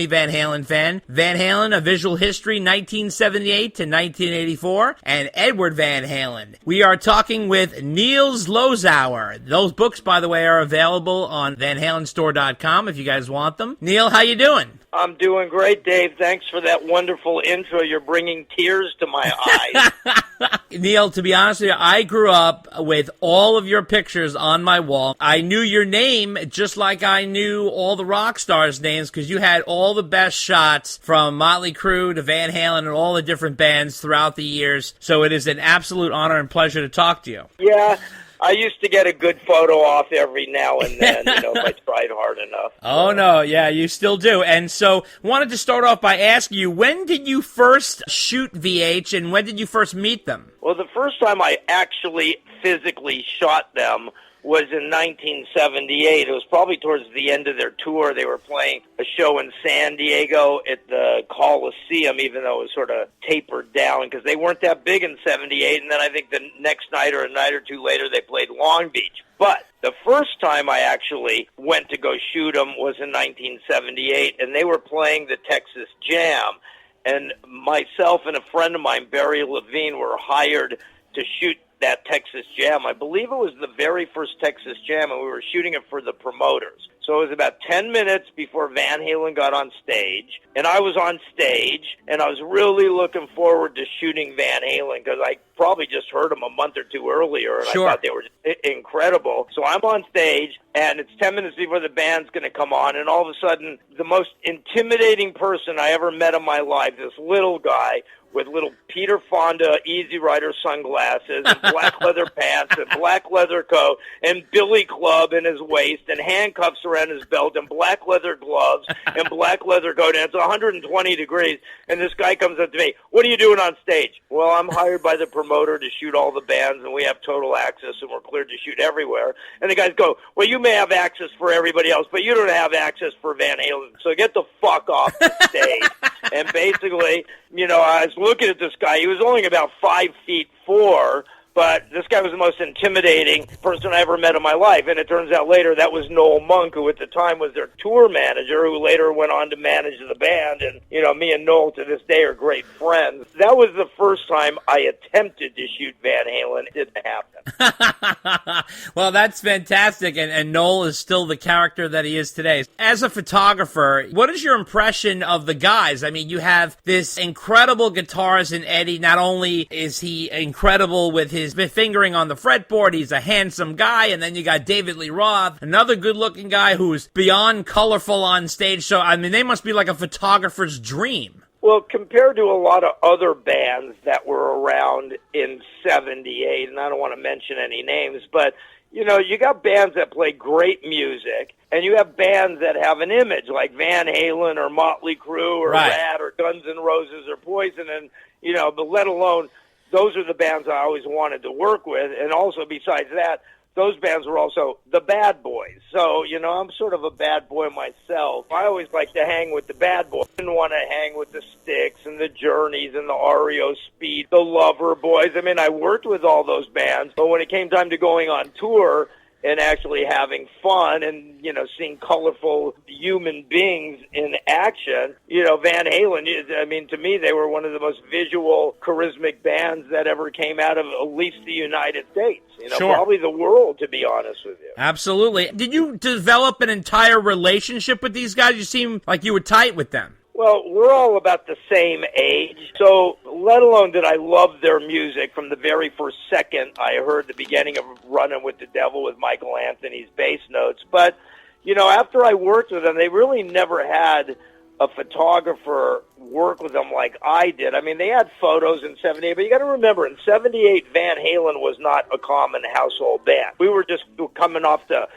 Van Halen fan. Van Halen, A Visual History, 1978 to 1984, and Edward Van Halen. We are talking with Neil Zlozower. Those books, by the way, are available on VanHalenStore.com if you guys want them. Neil, how you doing? I'm doing great, Dave. Thanks for that wonderful intro. You're bringing tears to my eyes. Neil, to be honest with you, I grew up with all of your pictures on my wall. I knew your name just like I knew all the rock stars' names because you had all the best shots from Motley Crue to Van Halen and all the different bands throughout the years. So it is an absolute honor and pleasure to talk to you. Yeah. I used to get a good photo off every now and then, if I tried hard enough. Oh, no, yeah, you still do. And so wanted to start off by asking you, when did you first shoot VH and when did you first meet them? Well, the first time I actually physically shot them was in 1978. It was probably towards the end of their tour. They were playing a show in San Diego at the Coliseum, even though it was sort of tapered down because they weren't that big in 78. And then I think the next night or a night or two later, they played Long Beach. But the first time I actually went to go shoot them was in 1978, and they were playing the Texas Jam. And myself and a friend of mine, Barry Levine, were hired to shoot that Texas Jam. I believe it was the very first Texas Jam, and we were shooting it for the promoters. So it was about 10 minutes before Van Halen got on stage, and I was on stage, and I was really looking forward to shooting Van Halen because I probably just heard them a month or two earlier, and Sure. I thought they were incredible. So I'm on stage, and it's 10 minutes before the band's going to come on, and all of a sudden, the most intimidating person I ever met in my life, this little guy, with little Peter Fonda Easy Rider sunglasses and black leather pants and black leather coat and billy club in his waist and handcuffs around his belt and black leather gloves and black leather coat. And it's 120 degrees. And this guy comes up to me, "What are you doing on stage?" "Well, I'm hired by the promoter to shoot all the bands, and we have total access, and we're cleared to shoot everywhere." And the guys go, "Well, you may have access for everybody else, but you don't have access for Van Halen, so get the fuck off the stage." And basically, I was looking at this guy. He was only about 5'4", but this guy was the most intimidating person I ever met in my life. And it turns out later that was Noel Monk, who at the time was their tour manager, who later went on to manage the band. And, me and Noel to this day are great friends. That was the first time I attempted to shoot Van Halen. It didn't happen. Well, that's fantastic. And Noel is still the character that he is today. As a photographer, what is your impression of the guys? I mean, you have this incredible guitarist in Eddie. Not only is he incredible with his fingering on the fretboard, he's a handsome guy. And then you got David Lee Roth, another good-looking guy who's beyond colorful on stage. So, I mean, they must be like a photographer's dream. Well, compared to a lot of other bands that were around in 78, and I don't want to mention any names, but, you got bands that play great music, and you have bands that have an image, like Van Halen or Motley Crue or Right. Rat or Guns N' Roses or Poison, and, but let alone, those are the bands I always wanted to work with, and also besides that, those bands were also the bad boys. So, I'm sort of a bad boy myself. I always like to hang with the bad boys. I didn't want to hang with the Styx and the Journeys and the REO Speed, the Lover Boys. I mean, I worked with all those bands, but when it came time to going on tour and actually having fun and, seeing colorful human beings in action, Van Halen, to me, they were one of the most visual, charismatic bands that ever came out of at least the United States. Sure. Probably the world, to be honest with you. Absolutely. Did you develop an entire relationship with these guys? You seem like you were tight with them. Well, we're all about the same age, so let alone did I love their music from the very first second I heard the beginning of Running with the Devil with Michael Anthony's bass notes. But, after I worked with them, they really never had a photographer work with them like I did. I mean, they had photos in 78, but you got to remember, in 78, Van Halen was not a common household band. We were just coming off the,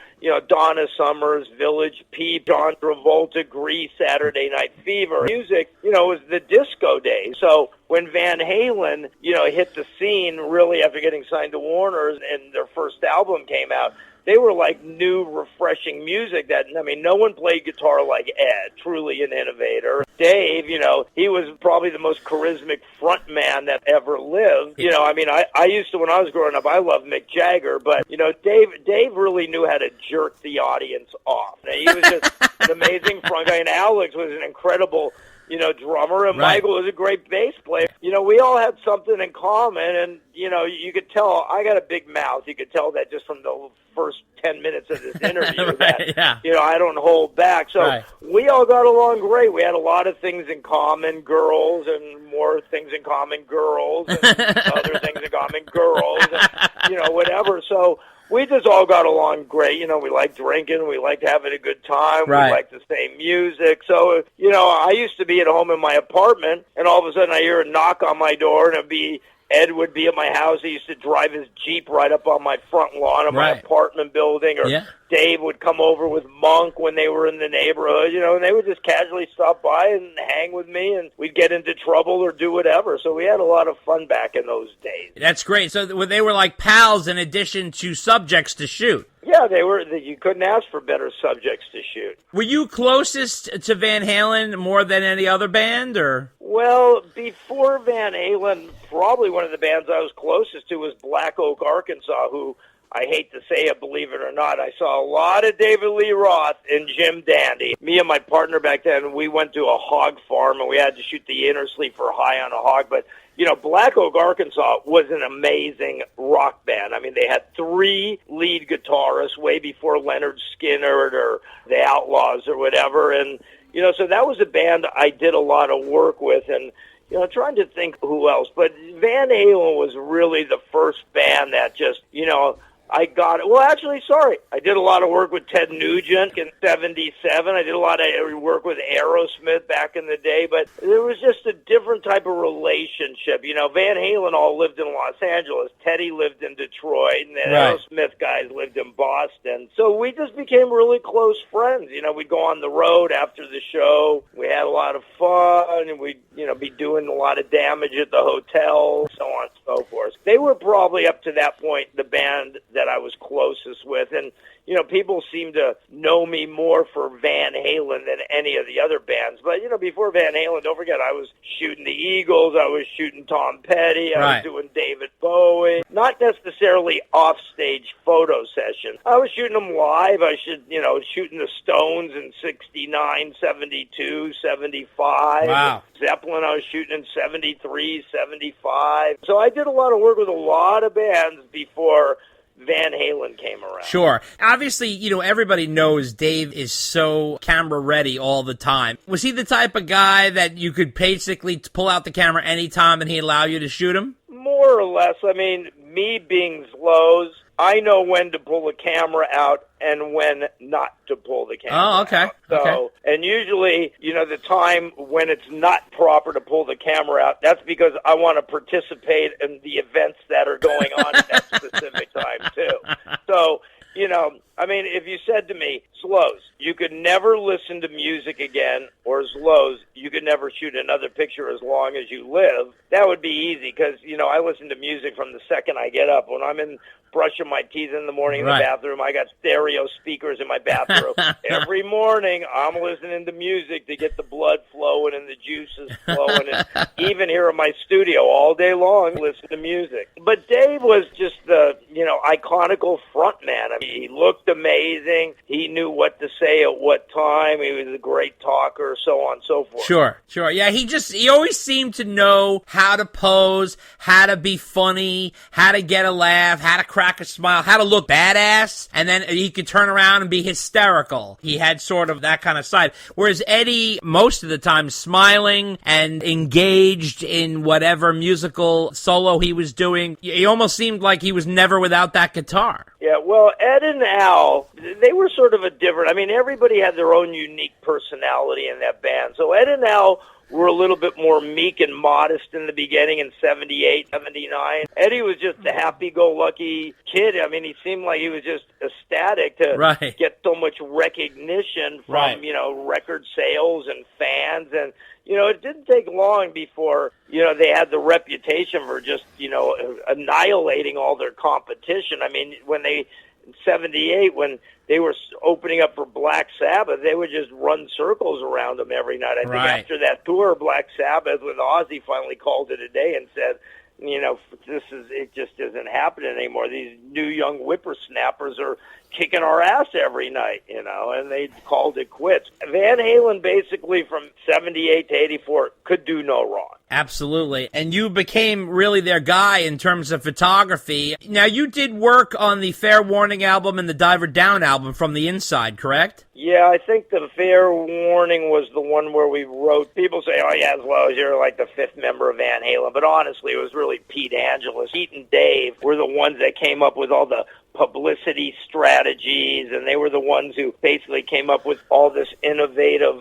Donna Summers, Village Peep, John Travolta, Grease, Saturday Night Fever. Music, was the disco days. So when Van Halen, hit the scene really after getting signed to Warner's and their first album came out, they were like new, refreshing music that, I mean, no one played guitar like Ed, truly an innovator. Dave, you know, he was probably the most charismatic front man that ever lived. You know, I mean, I used to, when I was growing up, I loved Mick Jagger, but, you know, Dave really knew how to jerk the audience off. He was just an amazing front guy, and Alex was an incredible, you know, drummer, and Right. Michael was a great bass player. You know, we all had something in common, and, you know, you could tell, I got a big mouth. You could tell that just from the first 10 minutes of this interview. Right, that, yeah. you know, I don't hold back. So Right. we all got along great. We had a lot of things in common, girls, and more things in common, girls, and other things in common, girls, and, you know, whatever. So we just all got along great. You know, we liked drinking. We liked having a good time. Right. We liked the same music. So, you know, I used to be at home in my apartment, and all of a sudden I hear a knock on my door, and it'd be Ed would be at my house. He used to drive his Jeep right up on my front lawn of my Right. apartment building. Or Yeah. Dave would come over with Monk when they were in the neighborhood, you know, and they would just casually stop by and hang with me, and we'd get into trouble or do whatever. So we had a lot of fun back in those days. That's great. So they were like pals in addition to subjects to shoot. Yeah, they were. You couldn't ask for better subjects to shoot. Were you closest to Van Halen more than any other band, or? Well, before Van Halen, probably one of the bands I was closest to was Black Oak, Arkansas, who, I hate to say it, believe it or not, I saw a lot of David Lee Roth and Jim Dandy. Me and my partner back then, we went to a hog farm, and we had to shoot the inner sleeper high on a hog. But, you know, Black Oak, Arkansas was an amazing rock band. I mean, they had 3 lead guitarists way before Leonard Skinner or the Outlaws or whatever. And, you know, so that was a band I did a lot of work with. And, you know, trying to think who else. But Van Halen was really the first band that just, you know, I got it. Well, actually, sorry. I did a lot of work with Ted Nugent in '77. I did a lot of work with Aerosmith back in the day, but there was just a different type of relationship. You know, Van Halen all lived in Los Angeles. Teddy lived in Detroit, and the Right. Aerosmith guys lived in Boston. So we just became really close friends. You know, we'd go on the road after the show. We had a lot of fun, and we'd, you know, be doing a lot of damage at the hotel, so on and so forth. They were probably, up to that point, the band that I was closest with. And, you know, people seem to know me more for Van Halen than any of the other bands. But, you know, before Van Halen, don't forget, I was shooting the Eagles, I was shooting Tom Petty, I Right. was doing David Bowie. Not necessarily off-stage photo sessions. I was shooting them live. I should, you know, shooting the Stones in 69, 72, 75. Wow. Zeppelin, I was shooting in 73, 75. So I did a lot of work with a lot of bands before Van Halen came around. Sure. Obviously, you know, everybody knows Dave is so camera ready all the time. Was he the type of guy that you could basically pull out the camera anytime and he'd allow you to shoot him? More or less. I mean, me being Zloz, I know when to pull the camera out and when not to pull the camera Oh, okay. out. So, Okay. and usually, you know, the time when it's not proper to pull the camera out, that's because I want to participate in the events that are going on at that specific time, too. So, you know, I mean, if you said to me, Zloz, you could never listen to music again, or Zloz, you could never shoot another picture as long as you live, that would be easy because, you know, I listen to music from the second I get up. When I'm in brushing my teeth in the morning in the Right. bathroom, I got stereo speakers in my bathroom. Every morning, I'm listening to music to get the blood flowing and the juices flowing. And even here in my studio all day long, listen to music. But Dave was just the, you know, iconical front man. I mean, he looked amazing. He knew what to say at what time. He was a great talker, so on and so forth. Sure. Yeah, he always seemed to know how to pose, how to be funny, how to get a laugh, how to crack a smile, how to look badass, and then he could turn around and be hysterical. He had sort of that kind of side. Whereas Eddie, most of the time, smiling and engaged in whatever musical solo he was doing. He almost seemed like he was never without that guitar. Yeah, well, Ed and Al, they were sort of a different, I mean, everybody had their own unique personality in that band. So Ed and Al were a little bit more meek and modest in the beginning in 78, 79. Eddie was just a happy-go-lucky kid. I mean, he seemed like he was just ecstatic to Right. get so much recognition from, Right. you know, record sales and fans. And, you know, it didn't take long before, you know, they had the reputation for just, you know, annihilating all their competition. I mean, when they in '78 when they were opening up for Black Sabbath, they would just run circles around them every night. I think after that tour, Black Sabbath with Ozzy finally called it a day and said, it just isn't happening anymore. These new young whippersnappers are kicking our ass every night, and they called it quits. Van Halen basically from 78 to 84 could do no wrong. Absolutely. And you became really their guy in terms of photography. Now, you did work on the Fair Warning album and the Diver Down album from the inside, correct? Yeah, I think the Fair Warning was the one where we wrote. People say, oh, yeah, Zlo, you're like the fifth member of Van Halen. But honestly, it was really Pete Angelus. Pete and Dave were the ones that came up with all the publicity strategies, and they were the ones who basically came up with all this innovative,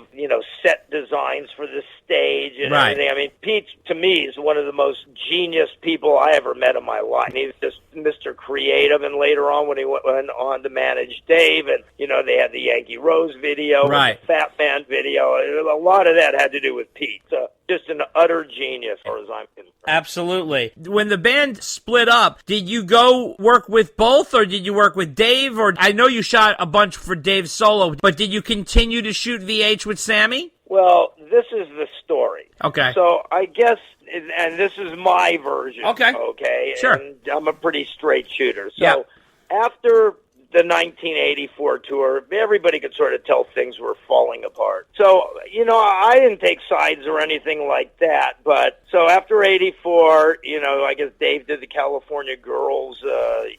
set designs for the stage and everything. I mean, Pete, to me, is one of the most genius people I ever met in my life. He's just Mr. Creative, and later on when he went on to manage Dave, and, they had the Yankee Rose video, and the Fat Man video, a lot of that had to do with Pete. So just an utter genius, as far as I'm concerned. Absolutely. When the band split up, did you go work with both, or did you work with Dave? Or I know you shot a bunch for Dave solo, but did you continue to shoot VH with Sammy? Well, this is the story. Okay. So I guess, and this is my version. Okay. Sure. And I'm a pretty straight shooter. So after the 1984 tour, everybody could sort of tell things were falling apart. So, I didn't take sides or anything like that. But so after 84, I guess Dave did the California Girls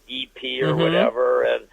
EP or whatever. And,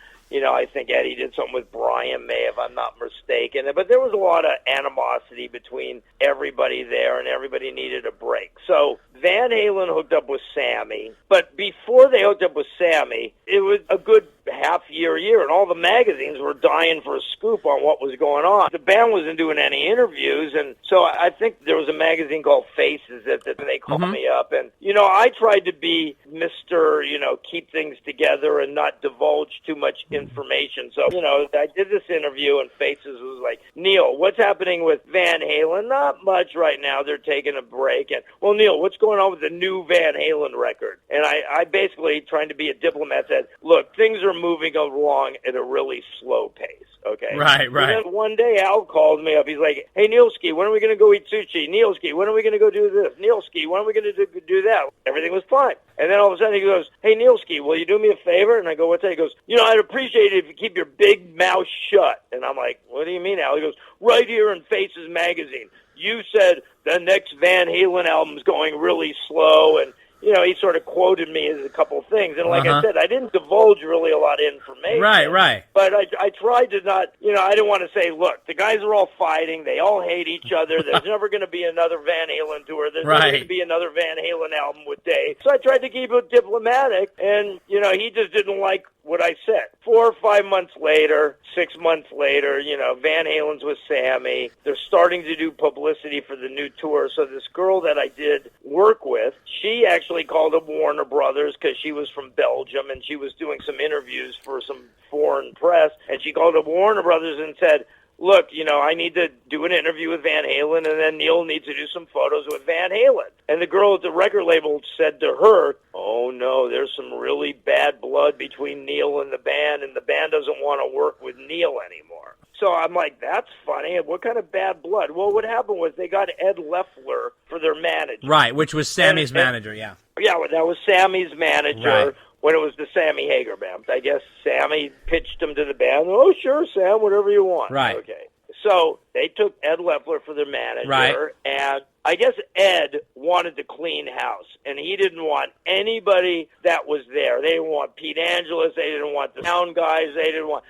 I think Eddie did something with Brian May, if I'm not mistaken. But there was a lot of animosity between everybody there, and everybody needed a break. So Van Halen hooked up with Sammy. But before they hooked up with Sammy, it was a good half year, and all the magazines were dying for a scoop on what was going on. The band wasn't doing any interviews, and so I think there was a magazine called Faces that they called me up. And, I tried to be Mr., keep things together and not divulge too much information. So, I did this interview, and Faces was like, Neil, what's happening with Van Halen? Not much right now. They're taking a break. And, well, Neil, what's going on with the new Van Halen record? And I basically, trying to be a diplomat, said, look, things are moving along at a really slow pace, okay? Right. And then one day Al called me up. He's like, hey, Neilski, when are we going to go eat sushi? Neilski, when are we going to go do this? Neilski, when are we going to do that? Everything was fine. And then all of a sudden he goes, hey, Neilski, will you do me a favor? And I go, what's that? He goes, I'd appreciate it if you keep your big mouth shut. And I'm like, what do you mean, Al? He goes, right here in Faces magazine, you said the next Van Halen album's going really slow, and he sort of quoted me as a couple things. And like I said, I didn't divulge really a lot of information. Right. But I tried to not, I didn't want to say, look, the guys are all fighting. They all hate each other. There's never going to be another Van Halen tour. There's never going to be another Van Halen album with Dave. So I tried to keep it diplomatic, and, he just didn't like what I said. 4 or 5 months later, 6 months later, Van Halen's with Sammy. They're starting to do publicity for the new tour. So this girl that I did work with, she actually called up Warner Brothers because she was from Belgium, and she was doing some interviews for some foreign press. And she called up Warner Brothers and said, look, I need to do an interview with Van Halen, and then Neil needs to do some photos with Van Halen. And the girl at the record label said to her, oh, no, there's some really bad blood between Neil and the band doesn't want to work with Neil anymore. So I'm like, that's funny. What kind of bad blood? Well, what happened was they got Ed Loeffler for their manager. Right, which was Sammy's manager, Yeah, that was Sammy's manager. Right. When it was the Sammy Hagar band. I guess Sammy pitched him to the band. Oh, sure, Sam, whatever you want. Right. Okay. So they took Ed Loeffler for their manager, right. And I guess Ed wanted to clean house, and he didn't want anybody that was there. They didn't want Pete Angelus. They didn't want the sound guys.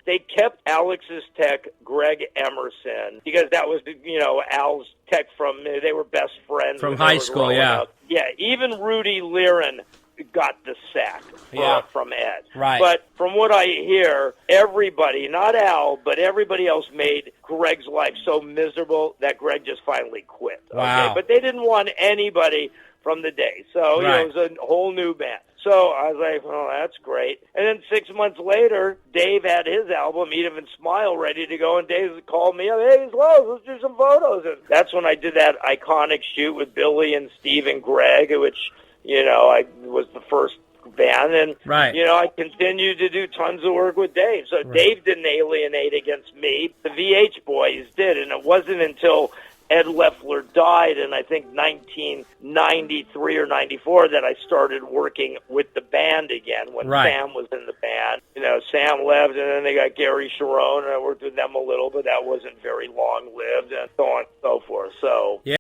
They kept Alex's tech, Greg Emerson, because that was, Al's tech they were best friends. From high school, yeah. Up. Yeah, even Rudy Liren got the sack from Ed. Right. But from what I hear, everybody, not Al, but everybody else made Greg's life so miserable that Greg just finally quit. Wow. Okay? But they didn't want anybody from the day. So it was a whole new band. So I was like, oh, that's great. And then 6 months later, Dave had his album, Eat 'Em and Smile, ready to go, and Dave called me up, hey, Zlo, let's do some photos. And that's when I did that iconic shoot with Billy and Steve and Greg, which, I was the first band, and Right. I continued to do tons of work with Dave. So Dave didn't alienate against me. The VH boys did, and it wasn't until Ed Loeffler died in, I think, 1993 or 94 that I started working with the band again when Sam was in the band. Sam left, and then they got Gary Sharon, and I worked with them a little, but that wasn't very long-lived, and so on and so forth. So, yeah.